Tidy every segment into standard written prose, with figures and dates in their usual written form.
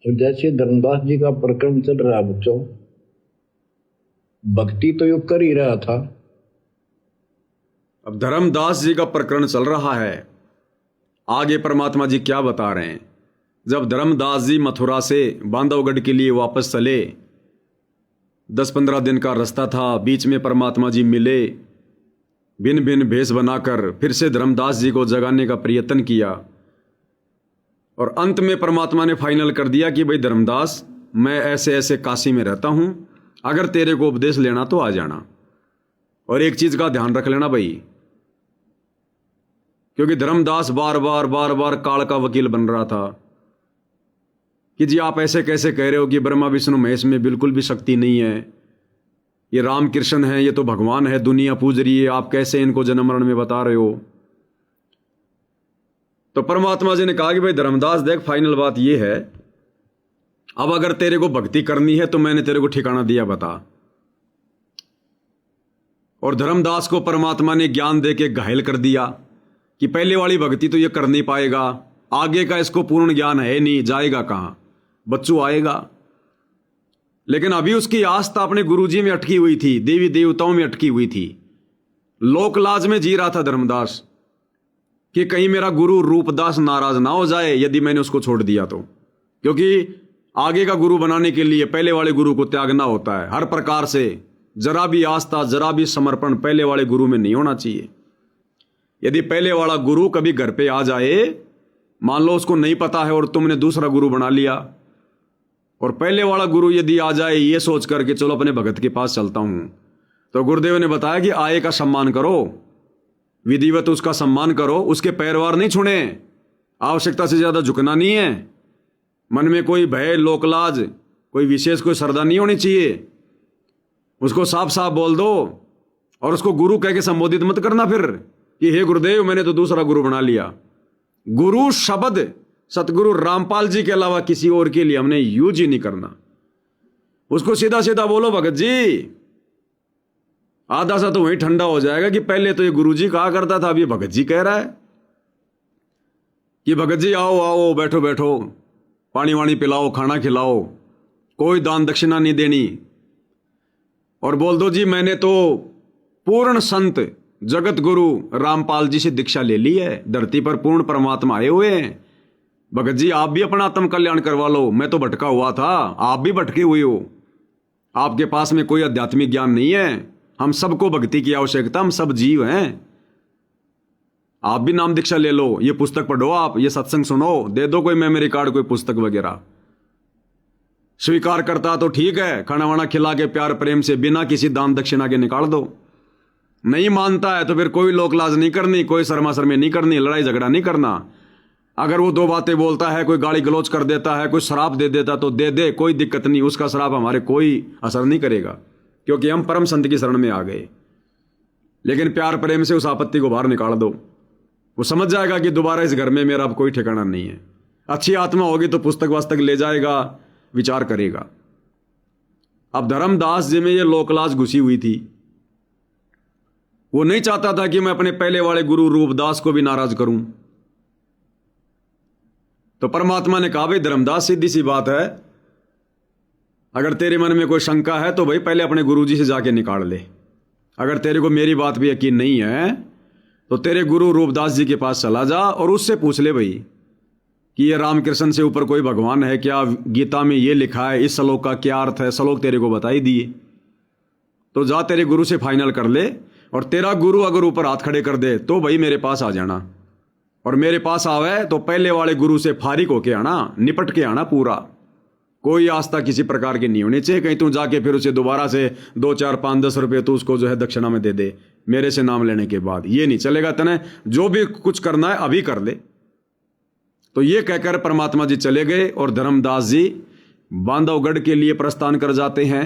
और जैसे धर्मदास जी का प्रकरण चल रहा है बच्चों, भक्ति तो यो कर ही रहा था। अब धर्मदास जी का प्रकरण चल रहा है, आगे परमात्मा जी क्या बता रहे हैं। जब धर्मदास जी मथुरा से बांधवगढ़ के लिए वापस चले, 10-15 दिन का रास्ता था, बीच में परमात्मा जी मिले, भिन्न भिन्न भेष बनाकर फिर से धर्मदास जी को जगाने का प्रयत्न किया और अंत में परमात्मा ने फाइनल कर दिया कि भाई धर्मदास, मैं ऐसे ऐसे काशी में रहता हूं, अगर तेरे को उपदेश लेना तो आ जाना। और एक चीज का ध्यान रख लेना भाई, क्योंकि धर्मदास बार बार काल का वकील बन रहा था कि जी आप ऐसे कैसे कह रहे हो कि ब्रह्मा विष्णु महेश में बिल्कुल भी शक्ति नहीं है, ये राम कृष्ण है, ये तो भगवान है, दुनिया पूज रही है, आप कैसे इनको जन्म मरण में बता रहे हो। तो परमात्मा जी ने कहा कि भाई धर्मदास देख, फाइनल बात ये है, अब अगर तेरे को भक्ति करनी है तो मैंने तेरे को ठिकाना दिया, बता। और धर्मदास को परमात्मा ने ज्ञान दे के घायल कर दिया कि पहले वाली भक्ति तो ये कर नहीं पाएगा, आगे का इसको पूर्ण ज्ञान है नहीं, जाएगा कहां, बच्चों आएगा। लेकिन अभी उसकी आस्था अपने गुरुजी में अटकी हुई थी, देवी देवताओं में अटकी हुई थी, लोक लाज में जी रहा था धर्मदास कि कहीं मेरा गुरु रूपदास नाराज ना हो जाए यदि मैंने उसको छोड़ दिया तो। क्योंकि आगे का गुरु बनाने के लिए पहले वाले गुरु को त्यागना होता है हर प्रकार से। जरा भी आस्था, जरा भी समर्पण पहले वाले गुरु में नहीं होना चाहिए। यदि पहले वाला गुरु कभी घर पे आ जाए, मान लो उसको नहीं पता है और तुमने दूसरा गुरु बना लिया, और पहले वाला गुरु यदि आ जाए ये सोच करके चलो अपने भगत के पास चलता हूं, तो गुरुदेव ने बताया कि आए का सम्मान करो, विधिवत उसका सम्मान करो, उसके पैरवार नहीं छूने, आवश्यकता से ज्यादा झुकना नहीं है, मन में कोई भय, लोकलाज, कोई विशेष कोई श्रद्धा नहीं होनी चाहिए। उसको साफ साफ बोल दो और उसको गुरु कह के संबोधित मत करना फिर कि हे गुरुदेव मैंने तो दूसरा गुरु बना लिया। गुरु शब्द सतगुरु रामपाल जी के अलावा किसी और के लिए हमने यूज ही नहीं करना। उसको सीधा सीधा बोलो भगत जी, आधा सा तो वहीं ठंडा हो जाएगा कि पहले तो ये गुरु जी कहा करता था, अब ये भगत जी कह रहा है कि भगत जी आओ आओ, बैठो बैठो, पानी वानी पिलाओ, खाना खिलाओ, कोई दान दक्षिणा नहीं देनी। और बोल दो जी मैंने तो पूर्ण संत जगत गुरु रामपाल जी से दीक्षा ले ली है, धरती पर पूर्ण परमात्मा आए हुए हैं, भगत जी आप भी अपना आत्म कल्याण करवा लो, मैं तो भटका हुआ था, आप भी भटके हुए हो, आपके पास में कोई आध्यात्मिक ज्ञान नहीं है, हम सबको भक्ति की आवश्यकता, हम सब जीव हैं, आप भी नाम दीक्षा ले लो, ये पुस्तक पढ़ो, आप ये सत्संग सुनो, दे दो कोई मेमोरी कार्ड, कोई पुस्तक वगैरह। स्वीकार करता तो ठीक है, खाना वाना खिला के प्यार प्रेम से बिना किसी दान दक्षिणा के निकाल दो। नहीं मानता है तो फिर कोई लोकलाज नहीं करनी, कोई शर्मा शर्मी नहीं करनी, लड़ाई झगड़ा नहीं करना। अगर वो दो बातें बोलता है, कोई गाली गलौज कर देता है, कोई शराब दे देता तो दे दे, कोई दिक्कत नहीं, उसका शराब हमारे कोई असर नहीं करेगा क्योंकि हम परम संत की शरण में आ गए। लेकिन प्यार प्रेम से उस आपत्ति को बाहर निकाल दो, वो समझ जाएगा कि दोबारा इस घर में मेरा अब कोई ठिकाना नहीं है। अच्छी आत्मा होगी तो पुस्तक वास्तक ले जाएगा, विचार करेगा। अब धर्मदास जी में ये लोकलाज घुसी हुई थी, वो नहीं चाहता था कि मैं अपने पहले वाले गुरु रूपदास को भी नाराज करूं। तो परमात्मा ने कहा भाई धर्मदास, सीधी सी बात है, अगर तेरे मन में कोई शंका है तो भाई पहले अपने गुरु जी से जाके निकाल ले। अगर तेरे को मेरी बात भी यकीन नहीं है तो तेरे गुरु रूपदास जी के पास चला जा और उससे पूछ ले भाई कि ये रामकृष्ण से ऊपर कोई भगवान है क्या, गीता में ये लिखा है, इस श्लोक का क्या अर्थ है, श्लोक तेरे को बताई दिए। तो जा तेरे गुरु से फाइनल कर ले, और तेरा गुरु अगर ऊपर हाथ खड़े कर दे तो भाई मेरे पास आ जाना, और मेरे पास आवे तो पहले वाले गुरु से फारिग होके आना, निपट के आना पूरा। कोई आस्था किसी प्रकार की नहीं होनी चाहिए, कहीं तू जाके फिर उसे दोबारा से 2, 4, 5, 10 रुपये तो उसको जो है दक्षिणा में दे दे मेरे से नाम लेने के बाद, ये नहीं चलेगा। तने जो भी कुछ करना है अभी कर ले। तो ये कहकर परमात्मा जी चले गए और धर्मदास जी बांधवगढ़ के लिए प्रस्थान कर जाते हैं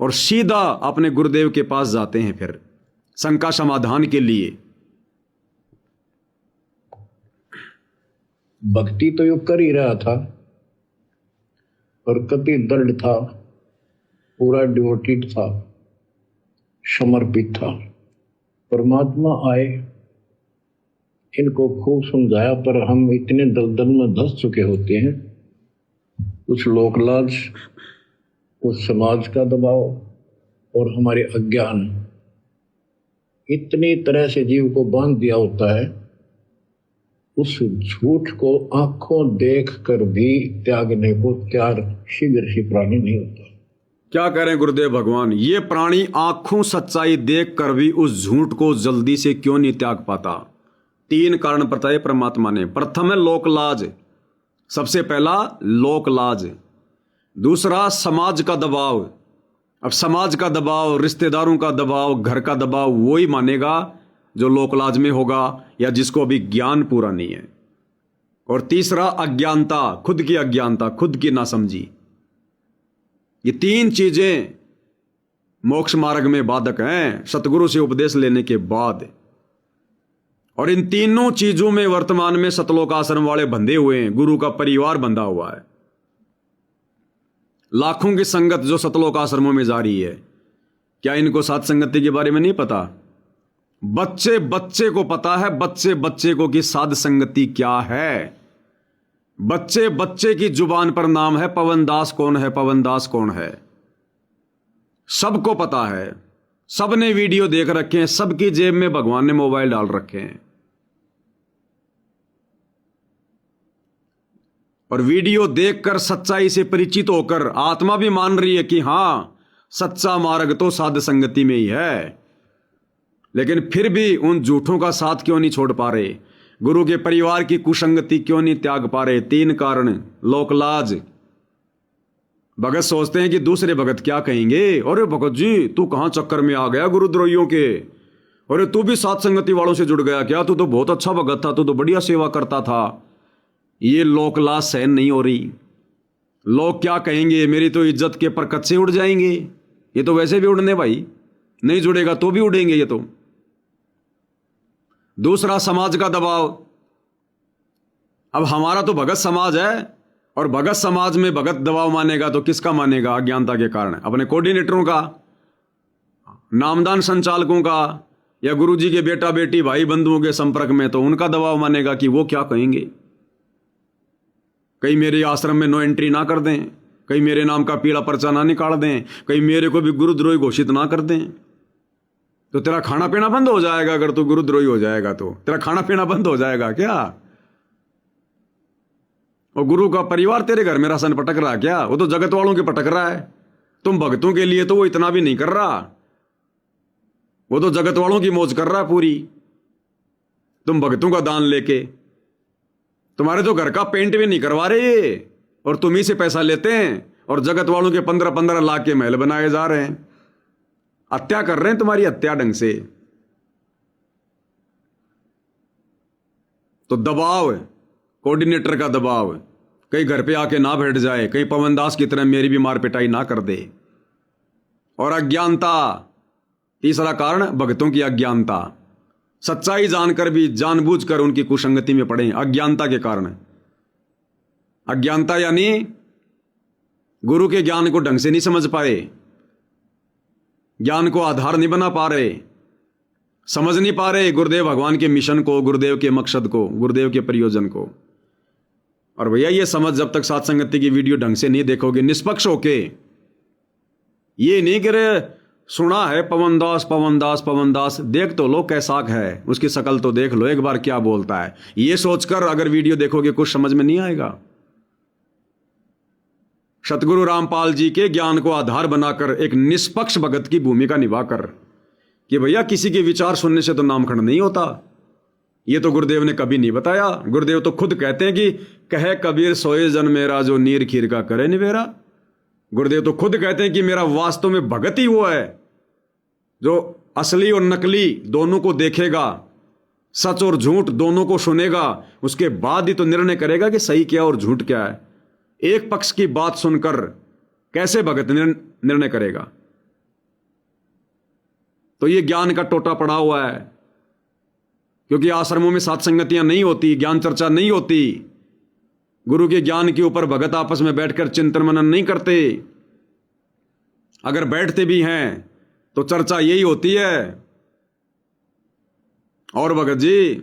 और सीधा अपने गुरुदेव के पास जाते हैं फिर शंका समाधान के लिए। भक्ति तो यो कर ही रहा था और कति दृढ़ था, पूरा डिवोटेड था, समर्पित था। परमात्मा आए, इनको खूब समझाया, पर हम इतने दलदल में धंस चुके होते हैं कुछ लोकलाज, कुछ समाज का दबाव और हमारे अज्ञान, इतनी तरह से जीव को बांध दिया होता है, उस झूठ को आंखों देख कर भी त्यागने को तैयार शीघ्र ही प्राणी नहीं होता। क्या कह रहे हैं गुरुदेव भगवान, ये प्राणी आंखों सच्चाई देख कर भी उस झूठ को जल्दी से क्यों नहीं त्याग पाता? 3 कारण बताए परमात्मा ने। प्रथम है लोकलाज, सबसे पहला लोकलाज। दूसरा समाज का दबाव। अब समाज का दबाव, रिश्तेदारों का दबाव, घर का दबाव वही मानेगा जो लोकलाज में होगा या जिसको अभी ज्ञान पूरा नहीं है। और तीसरा अज्ञानता, खुद की अज्ञानता, खुद की नासमझी। ये 3 चीजें मोक्ष मार्ग में बाधक हैं सतगुरु से उपदेश लेने के बाद। और इन तीनों चीजों में वर्तमान में सतलोक आश्रम वाले बंधे हुए हैं, गुरु का परिवार बंधा हुआ है। लाखों की संगत जो सतलोक आश्रमों में जारी है, क्या इनको साथ संगति के बारे में नहीं पता? बच्चे बच्चे को पता है, बच्चे बच्चे को कि साध संगति क्या है। बच्चे बच्चे की जुबान पर नाम है पवन दास कौन है, पवन दास कौन है, सबको पता है। सबने वीडियो देख रखे हैं, सबकी जेब में भगवान ने मोबाइल डाल रखे हैं। और वीडियो देखकर सच्चाई से परिचित होकर आत्मा भी मान रही है कि हां, सच्चा मार्ग तो साध संगति में ही है। लेकिन फिर भी उन झूठों का साथ क्यों नहीं छोड़ पा रहे? गुरु के परिवार की कुसंगति क्यों नहीं त्याग पा रहे? 3 कारण। लोकलाज, भगत सोचते हैं कि दूसरे भगत क्या कहेंगे। अरे भगत जी, तू कहां चक्कर में आ गया गुरुद्रोहियों के? अरे तू भी साथ संगति वालों से जुड़ गया क्या? तू तो बहुत अच्छा भगत था, तू तो बढ़िया सेवा करता था। ये लोकलाज सहन नहीं हो रही। लोग क्या कहेंगे, मेरी तो इज्जत के पर कच्चे उड़ जाएंगे। ये तो वैसे भी उड़ने भाई, नहीं जुड़ेगा तो भी उड़ेंगे ये तो। दूसरा समाज का दबाव। अब हमारा तो भगत समाज है, और भगत समाज में भगत दबाव मानेगा तो किसका मानेगा? अज्ञानता के कारण अपने कोऑर्डिनेटरों का, नामदान संचालकों का, या गुरुजी के बेटा बेटी भाई बंधुओं के संपर्क में, तो उनका दबाव मानेगा कि वो क्या कहेंगे। कहीं मेरे आश्रम में नो एंट्री ना कर दें, कहीं मेरे नाम का पीला पर्चा ना निकाल दें, कहीं मेरे को भी गुरुद्रोही घोषित ना कर दें। तो तेरा खाना पीना बंद हो जाएगा। अगर तू गुरुद्रोही हो जाएगा तो तेरा खाना पीना बंद हो जाएगा क्या? और गुरु का परिवार तेरे घर में राशन पटक रहा क्या? वो तो जगत वालों के पटक रहा है। तुम भक्तों के लिए तो वो इतना भी नहीं कर रहा, वो तो जगत वालों की मौज कर रहा है पूरी। तुम भक्तों का दान लेके, तुम्हारे तो घर का पेंट भी नहीं करवा रहे, और तुम ही से पैसा लेते हैं, और जगत वालों के 15-15 लाख के महल बनाए जा रहे हैं। हत्या कर रहे हैं तुम्हारी, हत्या ढंग से। तो दबाव, कोऑर्डिनेटर का दबाव, कहीं घर पे आके ना बैठ जाए, कहीं पवन दास की तरह मेरी भी मार पिटाई ना कर दे। और अज्ञानता, तीसरा कारण भक्तों की अज्ञानता। सच्चाई जानकर भी जानबूझकर उनकी कुसंगति में पड़े, अज्ञानता के कारण। अज्ञानता यानी गुरु के ज्ञान को ढंग से नहीं समझ पाए, ज्ञान को आधार नहीं बना पा रहे, समझ नहीं पा रहे गुरुदेव भगवान के मिशन को, गुरुदेव के मकसद को, गुरुदेव के प्रयोजन को। और भैया ये समझ, जब तक साथ संगति की वीडियो ढंग से नहीं देखोगे निष्पक्ष होके, ये नहीं कि रे सुना है पवन दास पवन दास पवन दास, देख तो लो कैसा है, उसकी शकल तो देख लो एक बार क्या बोलता है। ये सोचकर अगर वीडियो देखोगे कुछ समझ में नहीं आएगा। सतगुरु रामपाल जी के ज्ञान को आधार बनाकर एक निष्पक्ष भगत की भूमिका निभाकर, कि भैया किसी के विचार सुनने से तो नामखंड नहीं होता, ये तो गुरुदेव ने कभी नहीं बताया। गुरुदेव तो खुद कहते हैं कि कहे कबीर सोए जन मेरा, जो नीर खीर का करे निवेरा। गुरुदेव तो खुद कहते हैं कि मेरा वास्तव में भगत ही वो है जो असली और नकली दोनों को देखेगा, सच और झूठ दोनों को सुनेगा, उसके बाद ही तो निर्णय करेगा कि सही क्या और झूठ क्या है। एक पक्ष की बात सुनकर कैसे भगत निर्णय करेगा? तो ये ज्ञान का टोटा पड़ा हुआ है, क्योंकि आश्रमों में साथ संगतियां नहीं होती, ज्ञान चर्चा नहीं होती, गुरु के ज्ञान के ऊपर भगत आपस में बैठकर चिंतन मनन नहीं करते। अगर बैठते भी हैं तो चर्चा यही होती है, और भगत जी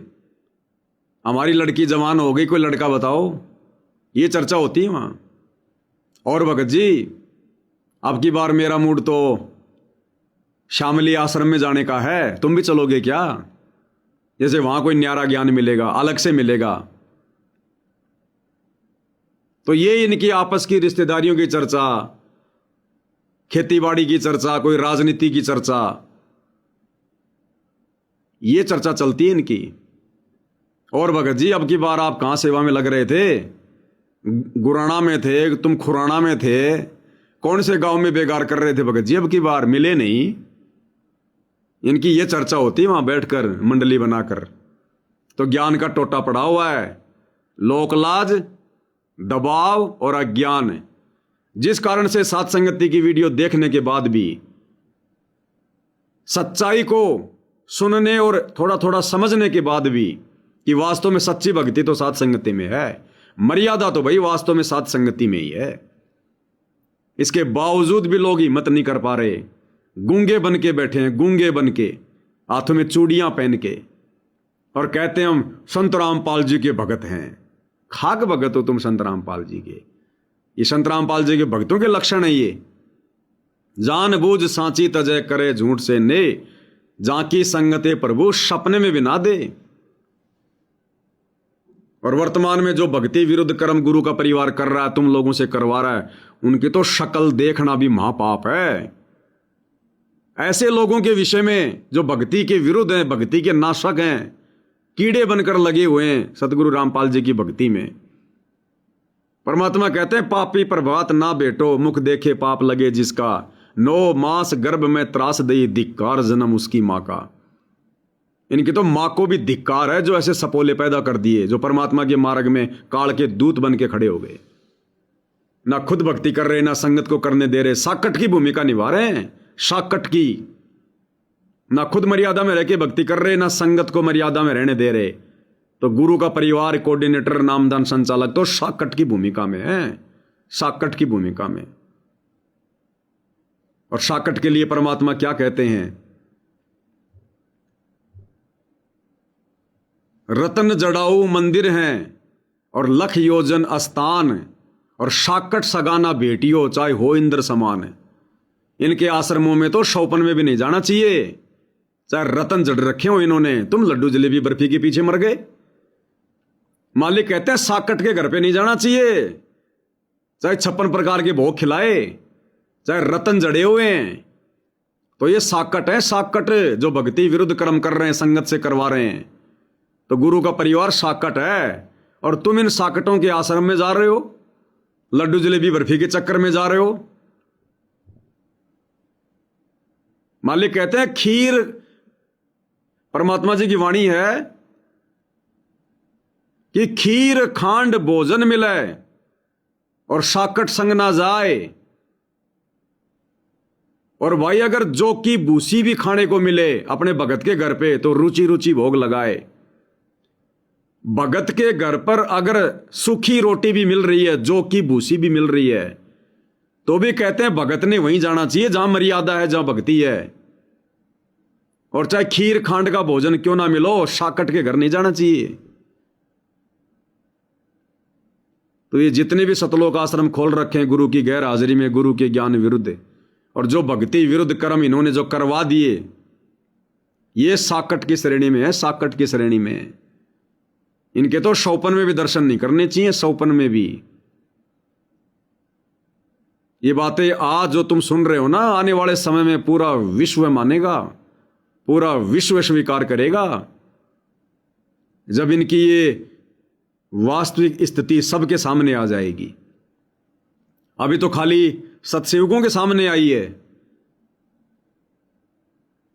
हमारी लड़की जवान हो गई, कोई लड़का बताओ, ये चर्चा होती है वहां। और भगत जी, अब की बार मेरा मूड तो शामली आश्रम में जाने का है, तुम भी चलोगे क्या? जैसे वहां कोई न्यारा ज्ञान मिलेगा, अलग से मिलेगा। तो ये इनकी आपस की रिश्तेदारियों की चर्चा, खेतीबाड़ी की चर्चा, कोई राजनीति की चर्चा, ये चर्चा चलती है इनकी। और भगत जी, अब की बार आप कहां सेवा में लग रहे थे? गुराना में थे, तुम खुराना में थे, कौन से गांव में बेगार कर रहे थे भगत जी? अब की बार मिले नहीं। इनकी ये चर्चा होती है वहां बैठकर मंडली बनाकर। तो ज्ञान का टोटा पड़ा हुआ है, लोकलाज, दबाव और अज्ञान, जिस कारण से साथ संगति की वीडियो देखने के बाद भी सच्चाई को सुनने और थोड़ा थोड़ा समझने के बाद भी कि वास्तव में सच्ची भक्ति तो साथ संगति में है, मर्यादा तो भाई वास्तव में साथ संगति में ही है। इसके बावजूद भी लोग हिम्मत नहीं कर पा रहे, गूंगे बन के बैठे हैं, गूंगे बन के, हाथों में चूड़ियां पहन के, और कहते हैं हम संत रामपाल जी के भगत हैं। खाक भगत हो तुम संत रामपाल जी के। ये संत रामपाल जी के भक्तों के लक्षण है ये। जानबूझ सांची तजय करे झूठ से ने, जाकी संगते प्रभु सपने में भी ना दे। और वर्तमान में जो भक्ति विरुद्ध कर्म गुरु का परिवार कर रहा है, तुम लोगों से करवा रहा है, उनकी तो शक्ल देखना भी महापाप है। ऐसे लोगों के विषय में जो भक्ति के विरुद्ध हैं, भक्ति के नाशक हैं, कीड़े बनकर लगे हुए हैं सतगुरु रामपाल जी की भक्ति में। परमात्मा कहते हैं पापी प्रभात ना बेटो, मुख देखे पाप लगे जिसका, 9 मास गर्भ में त्रास दई, धिक्कार जन्म उसकी मां का। इनकी तो मां को भी धिक्कार है जो ऐसे सपोले पैदा कर दिए, जो परमात्मा के मार्ग में काल के दूत बन के खड़े हो गए। ना खुद भक्ति कर रहे, ना संगत को करने दे रहे, साकट की भूमिका निभा रहे हैं, साकट की। ना खुद मर्यादा में रह के भक्ति कर रहे, ना संगत को मर्यादा में रहने दे रहे। तो गुरु का परिवार कोऑर्डिनेटर, नामदान संचालक तो साकट की भूमिका में है, साकट की भूमिका में। और साकट के लिए परमात्मा क्या कहते हैं? रतन जड़ाऊ मंदिर हैं और लख योजन स्थान, और साकट सगाना बेटियों चाहे हो इंद्र समान। इनके आश्रमों में तो शौपन में भी नहीं जाना चाहिए, चाहे रतन जड़ रखे हो इन्होंने। तुम लड्डू जलेबी बर्फी के पीछे मर गए। मालिक कहते हैं साकट के घर पे नहीं जाना चाहिए, चाहे 56 प्रकार के भोग खिलाए, चाहे रतन जड़े हुए हैं। तो ये साकट है, साकट जो भक्ति विरुद्ध कर्म कर रहे हैं, संगत से करवा रहे हैं। तो गुरु का परिवार साकट है, और तुम इन साकटों के आश्रम में जा रहे हो, लड्डू जलेबी बर्फी के चक्कर में जा रहे हो। मालिक कहते हैं खीर, परमात्मा जी की वाणी है कि खीर खांड भोजन मिले और साकट संग ना जाए। और भाई अगर जो की भूसी भी खाने को मिले अपने भगत के घर पे, तो रुचि रुचि भोग लगाए। भगत के घर पर अगर सूखी रोटी भी मिल रही है, जो की भूसी भी मिल रही है, तो भी कहते हैं भगत ने वहीं जाना चाहिए जहां मर्यादा है, जहां भक्ति है। और चाहे खीर खांड का भोजन क्यों ना मिलो, साकट के घर नहीं जाना चाहिए। तो ये जितने भी सतलोक आश्रम खोल रखे हैं गुरु की गैर हाजिरी में, गुरु के ज्ञान विरुद्ध, और जो भक्ति विरुद्ध कर्म इन्होंने जो करवा दिए, ये साकट की श्रेणी में है, साकट की श्रेणी में। इनके तो शौपन में भी दर्शन नहीं करने चाहिए, शौपन में भी। ये बातें आज जो तुम सुन रहे हो ना, आने वाले समय में पूरा विश्व मानेगा, पूरा विश्व स्वीकार करेगा, जब इनकी ये वास्तविक स्थिति सबके सामने आ जाएगी। अभी तो खाली सत्सेवकों के सामने आई है,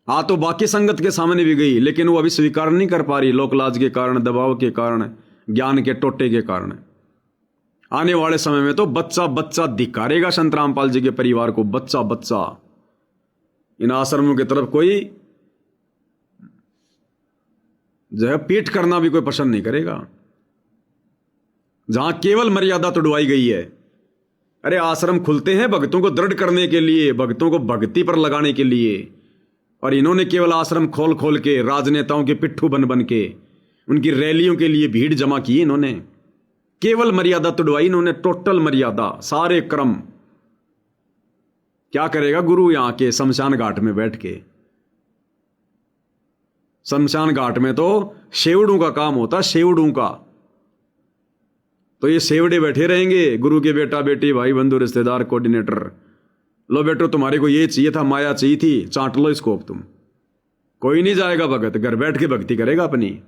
तो बाकी संगत के सामने भी गई, लेकिन वो अभी स्वीकार नहीं कर पा रही, लोकलाज के कारण, दबाव के कारण, ज्ञान के टोटे के कारण। आने वाले समय में तो बच्चा बच्चा धिक्कारेगा संत रामपाल जी के परिवार को, बच्चा बच्चा। इन आश्रमों की तरफ कोई जो है पीठ करना भी कोई पसंद नहीं करेगा, जहां केवल मर्यादा तोड़वाई गई है। अरे आश्रम खुलते हैं भक्तों को दृढ़ करने के लिए, भक्तों को भक्ति पर लगाने के लिए, और इन्होंने केवल आश्रम खोल खोल के राजनेताओं के पिट्ठू बन बन के उनकी रैलियों के लिए भीड़ जमा की इन्होंने। केवल मर्यादा तुड़वाई इन्होंने, टोटल मर्यादा, सारे क्रम। क्या करेगा गुरु यहां के शमशान घाट में बैठ के? शमशान घाट में तो शेवड़ों का काम होता, शेवड़ों का। तो ये सेवड़े बैठे रहेंगे, गुरु के बेटा बेटी भाई बंधु रिश्तेदार कोऑर्डिनेटर, लो बेटो तुम्हारे को ये चाहिए था, माया चाहिए थी, चाट लो इसको अब तुम। कोई नहीं जाएगा भगत, घर बैठ के भक्ति करेगा अपनी।